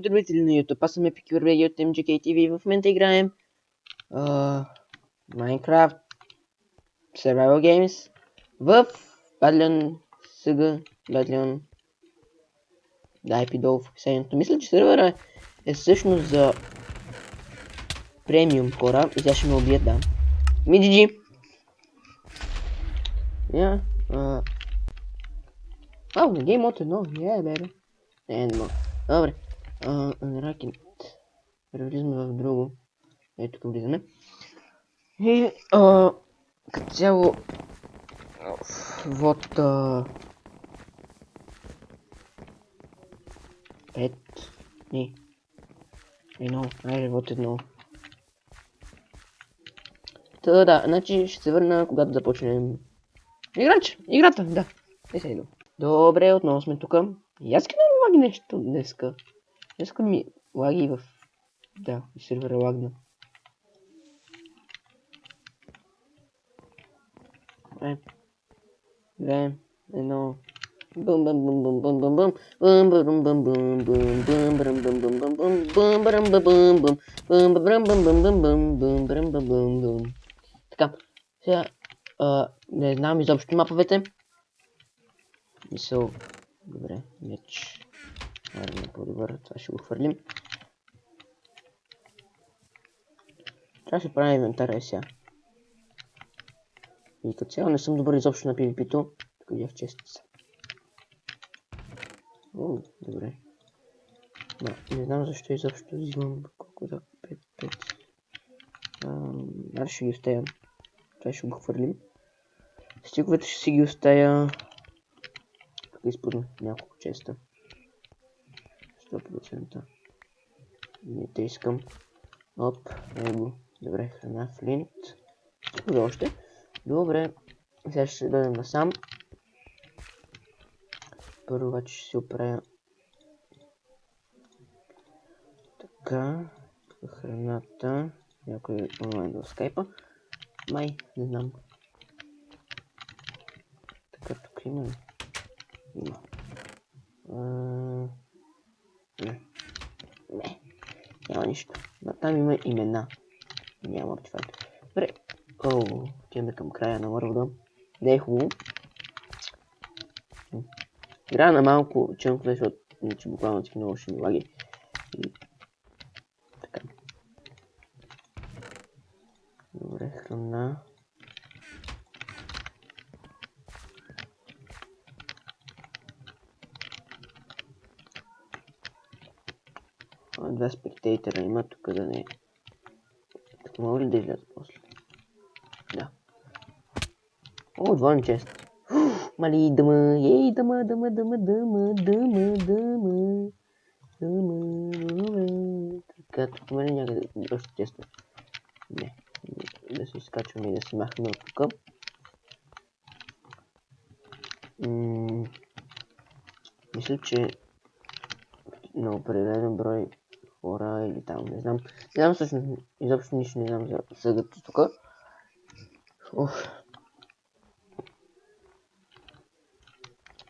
потребители на YouTube. Аз съм Epic Върбеги от MGK в момента играем Minecraft Survival Games в Badlion SG Badlion. Дай долу в описанието. Мисля, че сервера е всъщност за премиум хора и сега ще ме убият, да. GG! Ау, на гейм от едно. Бебе. Не мога. Добре. Ракет. Превлизаме в друго. Ето тук влизаме. И като цяло вот 5. Не. Едно. Айде, вот едно. Та да, значи ще се върна, когато започнем играта, да. Добре, отново сме тук. И аз къде ми лаги нещо днеска. Днеска ми лаги в... Да, и сервера лагна. Две, едно... Бум бум бум бум бум бум бум бум бум бум бум бум бум бум бум. Така, сега не знам изобщо маповете. Мисъл, добре, меч. Армия по-добър, това ще го хвърлим. Трябва ще правим инвентаря сега. И като цяло не съм добър изобщо на PvP-то. Тук видях честица. О, добре. Не знам защо изобщо взимам колко за 5. Аз ще ги оставям. Това ще го хвърлим. Стиковете ще си ги оставя. Тук изпадна няколко честа. 100%. Не те искам. Оп, его. Добре, храна, флинт. Тук още. Добре. Сега ще дойдем насам. Първо обаче ще си оправя. Така. Тук храната. Някой онлайн в скайпа. Май, не знам. Така, тук има ли? Има. Не. Няма нищо. Но там има имена. Няма артефакт. Добре. Отиваме към края на World. Не е хубаво. Играя на малко чънкове, защото иначе буквално таки много ще ми лаги. Така. Добре, храна. Два спектейтера има тук да не... Тук мога ли да изляза после? Да. Двойен чест. Мали дъма, ей дъма. Така, тук има ли някъде още често? Не. Да се изкачваме и да се махаме от тук. Мисля, че на определен брой хора или там, не знам. Не знам всъщност, изобщо нищо не знам за съдът тук.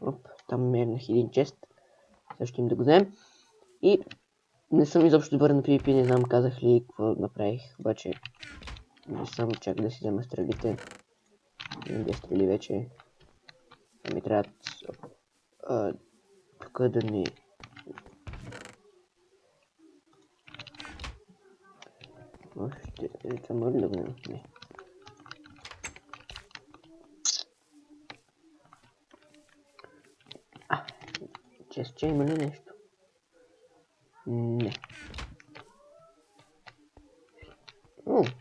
Оп, там мернах един чест. Сега ще им да го вземем. И не съм изобщо добър на PvP, не знам казах ли какво направих, обаче не съм чак да си взема стрелите. Имам 2 стрели вече. Ми трябват тук да ни... Това може ли да го няма? Не. Че има ли нещо? Не.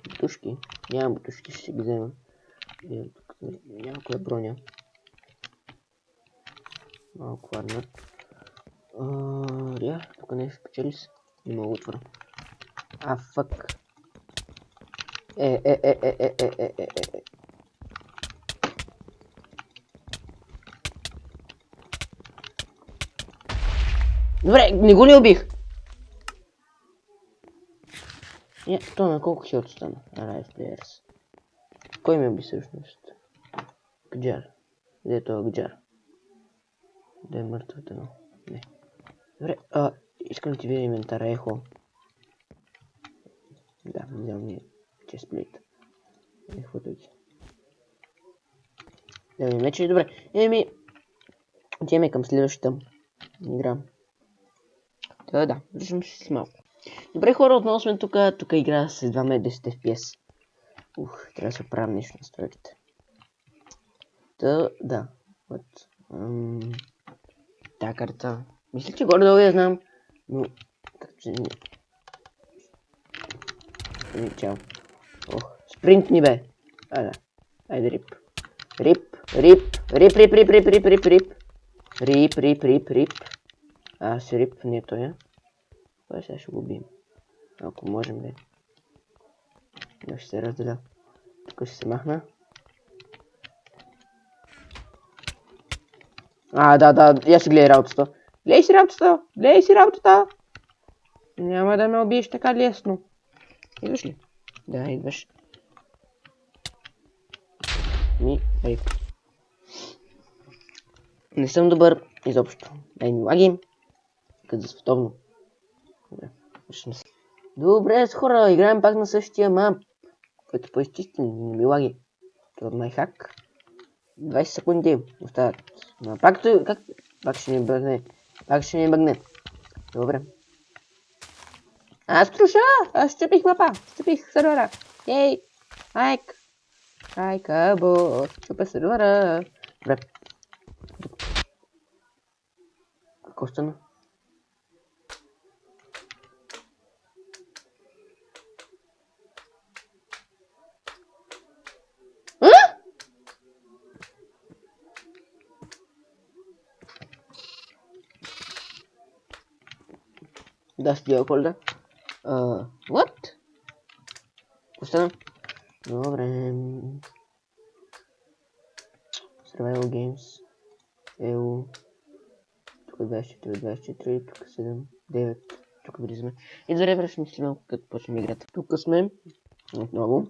Бутушки. Нямам бутушки, ще си ги взема. Тук някоя броня. Малко варнат. Тук нещо спечели се. Не мога отвора. Фък. Добре, не го ли убих? То на колко хилт стана? Arrive players. Кой ме уби всъщност? Гджар. Где е това Гджар? Да е мъртвата, но... Не. Добре, Искам да ти видя инвентара, ехо. Да, взел ми честплейт. Ехо тук. Да ми мече, добре. Отиваме към следващата игра. Да, виждам се с малко. Добре хора, отново сме тук. Тук игра с 2 ме 10 FPS. Трябва да се оправям нещо на стройките. Да. Вот. Тая карта. Мисля, че горе-долу я знам. Но... Така че... Чао. Спринт ни бе. Да. Айде рип. Рип. С рип, не той е. Това сега ще го убием. Ако можем да. Я ще се разделя. Тук ще се махна. Да, я си гледай работата. Гледай си работата. Няма да ме убиеш така лесно. Идваш ли? Да, идваш. Рип. Не съм добър изобщо. Дай ми лаги. Като за световно. Добре, с хора, играем пак на същия мап. Който по-изчистен, не ми лаги. Това е майхак. 20 секунди остават. Но пак ще ни бъгне. Добре. Труша! Аз щупих мапа. Щупих сервера. Ей! Кабо! Щупа сервера. Добре. Какво стана? Да, стига колда. What? Какво стана? Добре. Survival Games. EU. Тук 24, тук 7, 9. Тук влизаме. И добре, връщаме си малко, като почнем играта. Тук сме. Отново.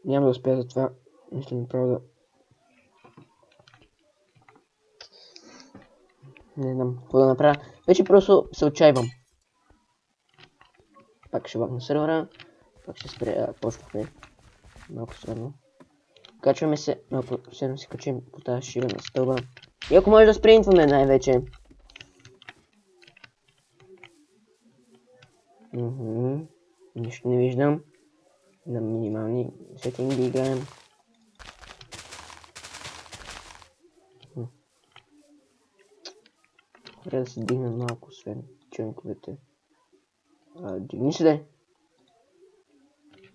Няма да успея за това. Мисля направо да... Не знам какво да направя. Вече просто се отчаивам. Пак ще вакна сервера. Пак ще спре... Почвахме. Малко странно. Качваме се. Малко седно си качим по тази ширена стълба. И ако може да спринтваме най-вече. Нищо не виждам. На минимални сетинги играем. Трябва да се дигна малко, освен чънковете. Дигни се де.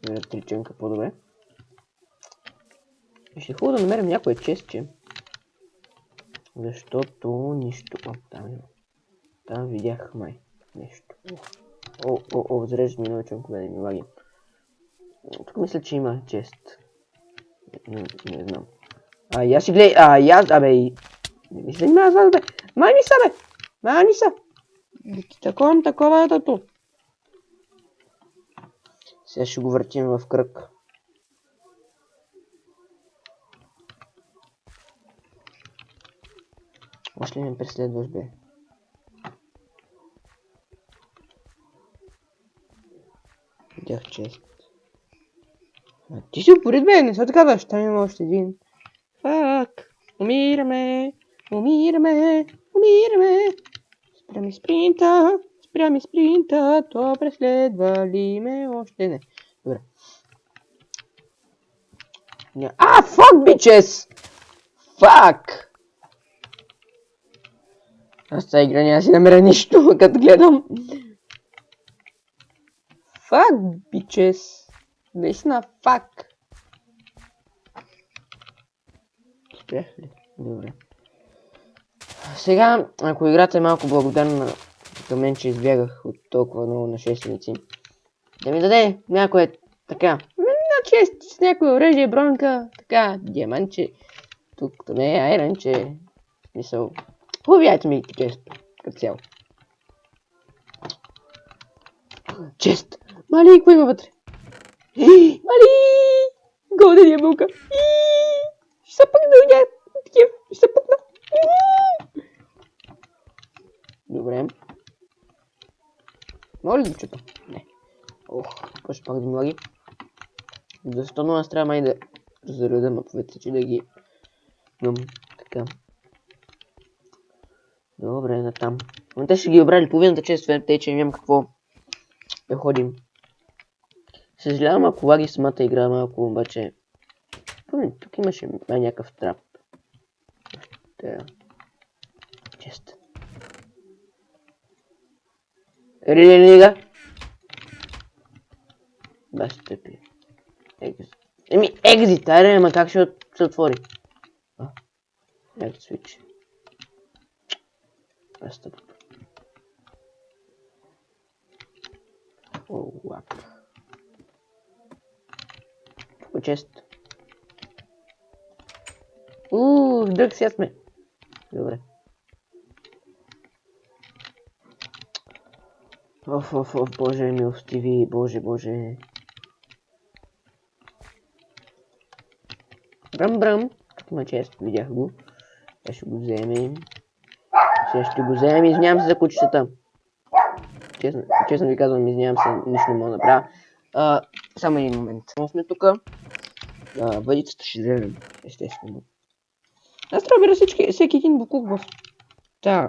Намеря 3 чънка по-добре. Ще е хубаво да намерим някое честче. Защото нищо... Там видях май нещо. Зарежда ми нови чънкове да ми лаги. Тук мисля, че има чест. Не знам. Я си гледай. Не ми се занимава с вас, бе. Мани са. Такова е тато. Сега ще го въртим в кръг. Още ли ме преследваш, бе? Видях чест. Ти си упорит, бе, не са така да ще има още един. Фак. Умираме. Спрями спринта. То преследва ли ме още не. Добре. Fuck, bitches! Fuck! Аз тази игра няма си намеря нищо, като гледам. Fuck, bitches! Наистина, fuck! Спрях ли? Добре. Сега, ако играта е малко благодарна към мен, че избягах от толкова много нашественици, да ми даде някое така, на чест с някое оръжие, бронка, така, диамантче, тук не е айронче, смисъл, хубави айтеми чест, като цяло. Чест! Мали, какво има вътре? Мали! Голден ябълка! Ще се пъкна, ще се пъкна! Добре. Мога ли да чупа? Не. Ох, почва пак да млаги. Защо, но аз трябва май да зареда маповете, че да ги имам така. Добре, натам. Но те ще ги обрали половината чест, тъй че нямам какво да ходим. Съжалявам, ако лаги самата игра малко, обаче... Помня, тук имаше някакъв трап. Чест. Рилига? Баш тъпи. Екзит. Еми, екзит, аре, ама как ще се отвори? Екзит свич. Баш тъпи. О, лап. Тук чест. Друг сега сме. Добре. Оф, боже милостиви, боже. Брам. Тук има чест, видях го. Сега ще го вземем. Извинявам се за кучетата. Честно ви казвам, извинявам се, нищо не мога да направя. Само един момент. Само сме тук. Въдицата ще вземем, естествено. Аз трябва да бера всеки един буклук в тази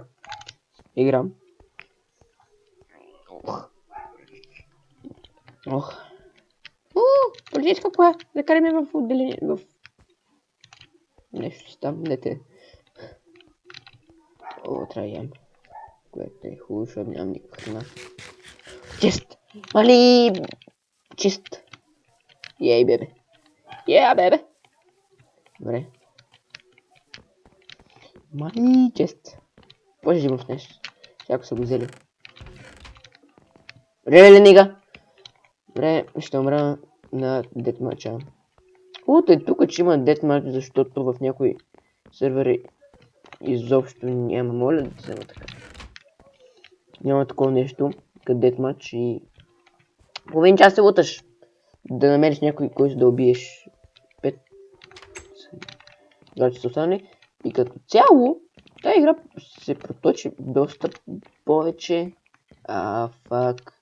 игра. Полицейска кола, да караме в отделение, в... Нещо си там, дете. Трябва да ям. Което е хубаво, защото нямам никаква храна. Чест! Мали! Чест! Ей, бебе! Бебе! Добре. Мали! Чест! Може да имам в нещо. Всяко са го взели. Реле, нига! Добре, ще умра на детмача. Е тук, че има детмач, защото в някои сервери изобщо няма. Моля да взема така. Няма такова нещо, като детмач и... Половин час се луташ. Да намериш някой, който да убиеш 5. Играчи са останали. И като цяло, тази игра се проточи доста повече. Фак.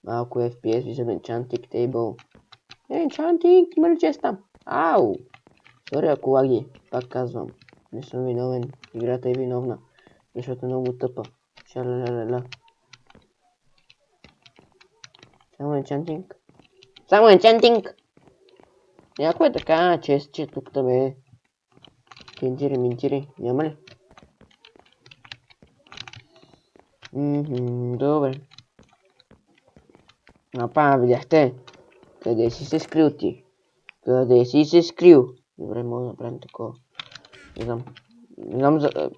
Малко FPS, виждам Enchanting Table. Enchanting, има ли чест там? Ау! Сори ако лаги, пак казвам. Не съм виновен, играта е виновна. Защото е много тъпа. Шалалалала. Само Enchanting! Някой е така, чест, че тук там е. Минтири, няма ли? Добре. Видяхте? Къде си се скрил ти? Добре, мога да направим такова. Не знам за...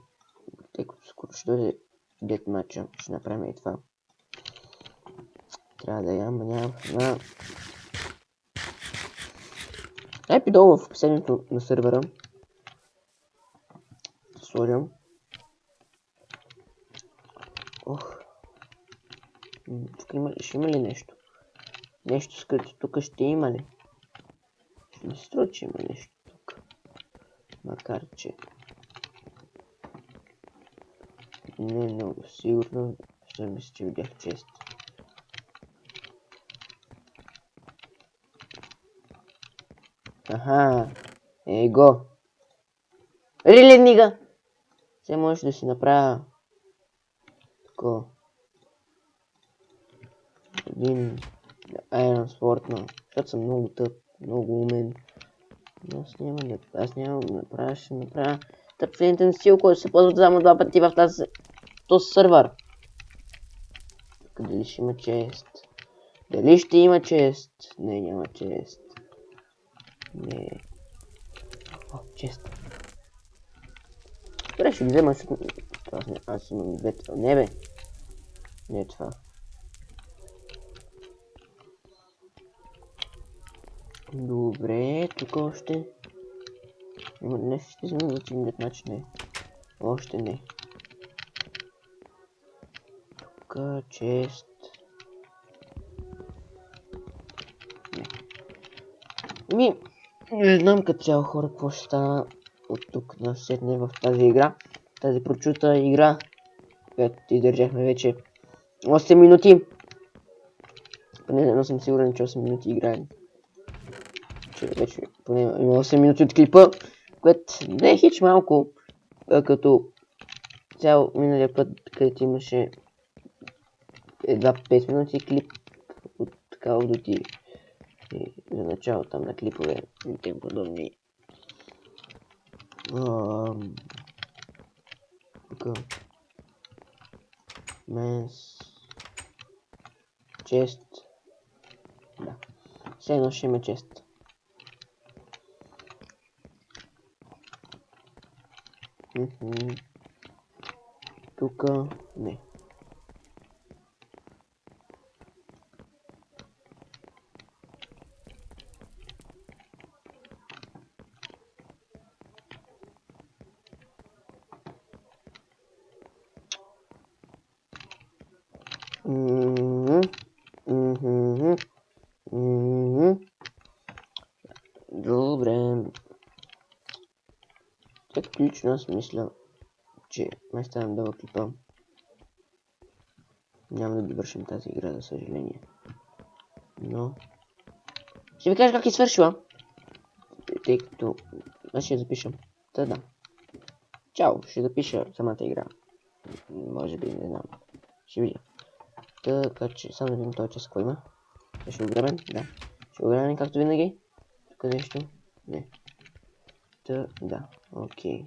Тъй като скоро ще дойде детмача, ще направим и това. Трябва да нямам храна. Епи долу в описанието на сервера. Сложим. Тук ще има ли нещо? Нещо скрито тук ще има ли? Ще ми се струва, че има нещо тук. Макар че... Не е много сигурно. Ще мисля, че видях чест. Аха. Его. Риле, нига! Сега можеш да си направя... Такова. Един... Iron Sword, но... Защото съм много тъп, много умен. Аз нямам да направя, ще направя... Тъплените на стил, който се ползват само 2 пъти в този сервер. Дали ще има чест? Дали ще има чест? Не, няма чест. Не. Чест. Добре, ще ги взема, аз имам двете. Не бе. Не е това. Добре, тук още. Днес ще взема да чим детмач, не. Още не. Тук чест. Не. Не знам като цяло хора какво ще стана от тук насетне в тази игра. Тази прочута игра. която издържахме вече 8 минути. Поне не съм сигурен, че 8 минути играем. Че вече поне има 8 минути от клипа, което не е хич малко, като цял миналия път, където имаше едва 5 минути клип от Call of Duty за начало там на клипове и тем подобни. Тук Менс чест. Да. Все едно ще има чест. Тука не. Добре. Так лично аз мисля, че май ставам дълъг клипа. Няма да довършим тази игра, за съжаление. Но ще ви кажа как е свършила. Тъй като аз ще я запишам. Та да. Чао, ще запиша самата игра. Може би, не знам. Ще видя. Така че само да видим този час какво има. Ще го грабен? Да. Ще го грабен както винаги. Тук нещо? Не. Да. Окей.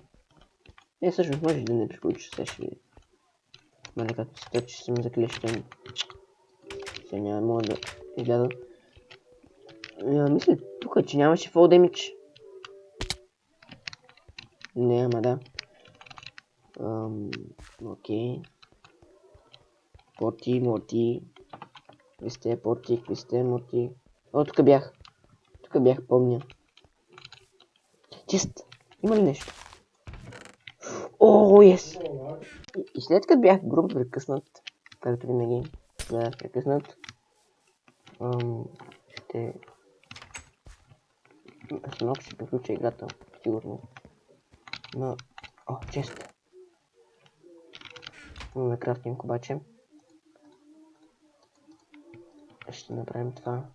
Всъщност може да не приключи, сега ще видим. Мале като се че съм заклещен. Сега няма мога да изляза. Мисля тук, че нямаше fall damage. Не, ама да. Окей. Порти. Какви сте, Морти? О, тук бях. Помня. Чест! Има ли нещо? О, ес! И след като бях грубо прекъснат, както винаги бях прекъснат, аз много ще приключа играта, сигурно. Но, чест! Имаме крафтинг обаче. Ще направим това.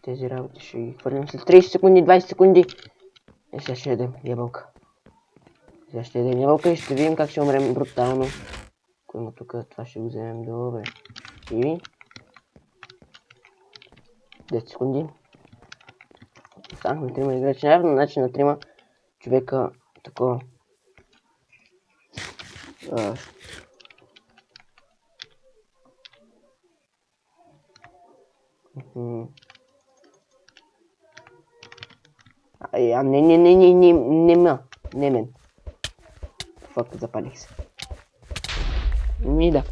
Тези работи ще ги хвърлим след 30 секунди, 20 секунди. Сега ще ядем ябълка. И ще видим как ще умрем брутално. Ако има тук, това ще го вземем добре. И 10 секунди. Останахме 3 играчи. Наверно начин на 3 човека такова. Не мен. Фак, запалих се. Да.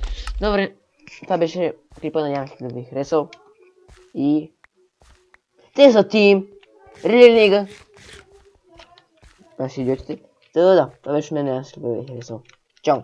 Добре, това беше клипа, надявам се да ви харесал. И те са тим. Релига. Това си идиотите. Да, това беше мен, надявам се да ви харесал. Чао.